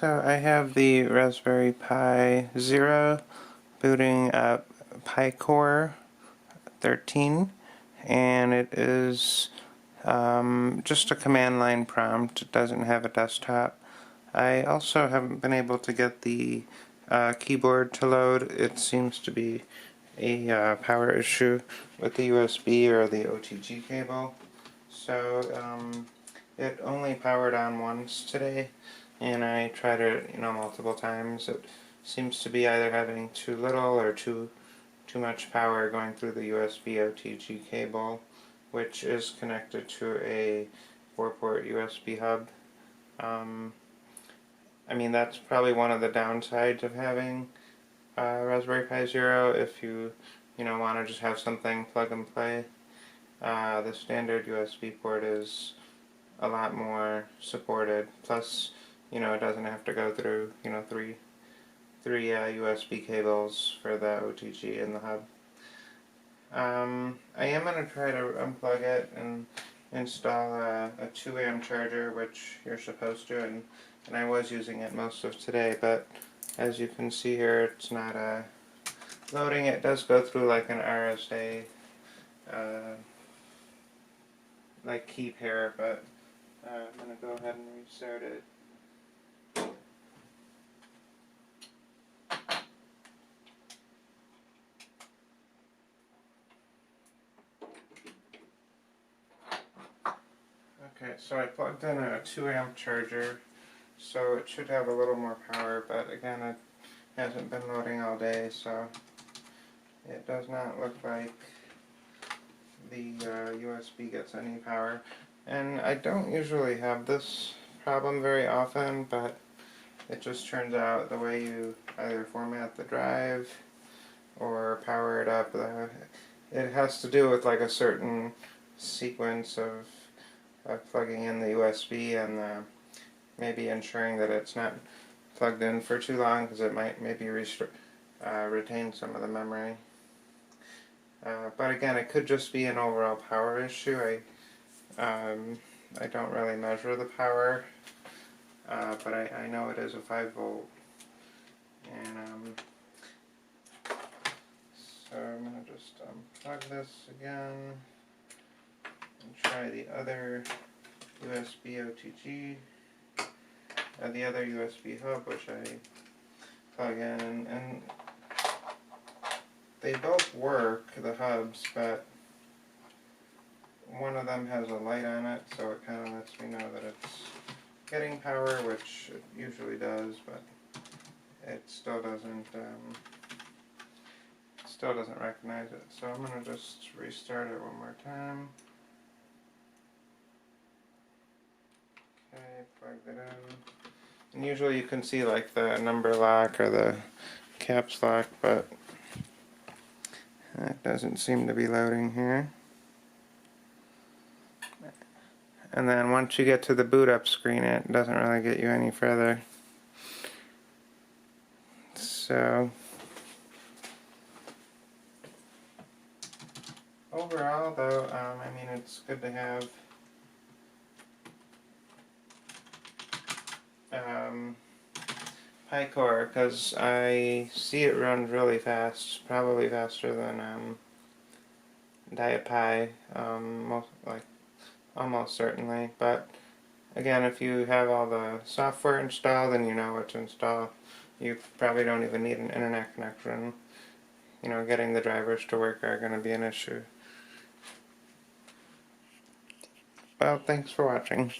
So I have the Raspberry Pi Zero booting up PiCore 13, and it is just a command line prompt. It doesn't have a desktop. I also haven't been able to get the keyboard to load. It seems to be a power issue with the USB or the OTG cable. So it only powered on once today, and I tried it, multiple times. It seems to be either having too little or too much power going through the USB OTG cable, which is connected to a 4-port USB hub. I mean, that's probably one of the downsides of having Raspberry Pi Zero if you want to just have something plug and play. The standard USB port is a lot more supported. Plus, it doesn't have to go through, three USB cables for the OTG and the hub. I am going to try to unplug it and install a 2 amp charger, which you're supposed to, and I was using it most of today, but as you can see here, it's not loading. It does go through like an RSA like key pair, but I'm going to go ahead and restart it. Okay, so I plugged in a 2 amp charger, so it should have a little more power, but again, it hasn't been loading all day, so it does not look like the USB gets any power. And I don't usually have this problem very often, but it just turns out the way you either format the drive or power it up, it has to do with like a certain sequence of plugging in the USB and maybe ensuring that it's not plugged in for too long, because it might maybe retain some of the memory. But again, it could just be an overall power issue. I don't really measure the power, but I know it is a 5-volt. And so I'm going to just unplug this again and try the other USB OTG, the other USB hub, which I plug in, and they both work, the hubs, but one of them has a light on it, so it kind of lets me know that it's getting power, which it usually does, but it still doesn't recognize it. So I'm going to just restart it one more time. Okay, plugged it in. And usually you can see like the number lock or the caps lock, but it doesn't seem to be loading here. And then once you get to the boot up screen, it doesn't really get you any further. So overall though, I mean, it's good to have PiCore, because I see it runs really fast, probably faster than Diet Pi, almost certainly. But again, if you have all the software installed and you know what to install, you probably don't even need an internet connection. Getting the drivers to work are going to be an issue. Well, thanks for watching.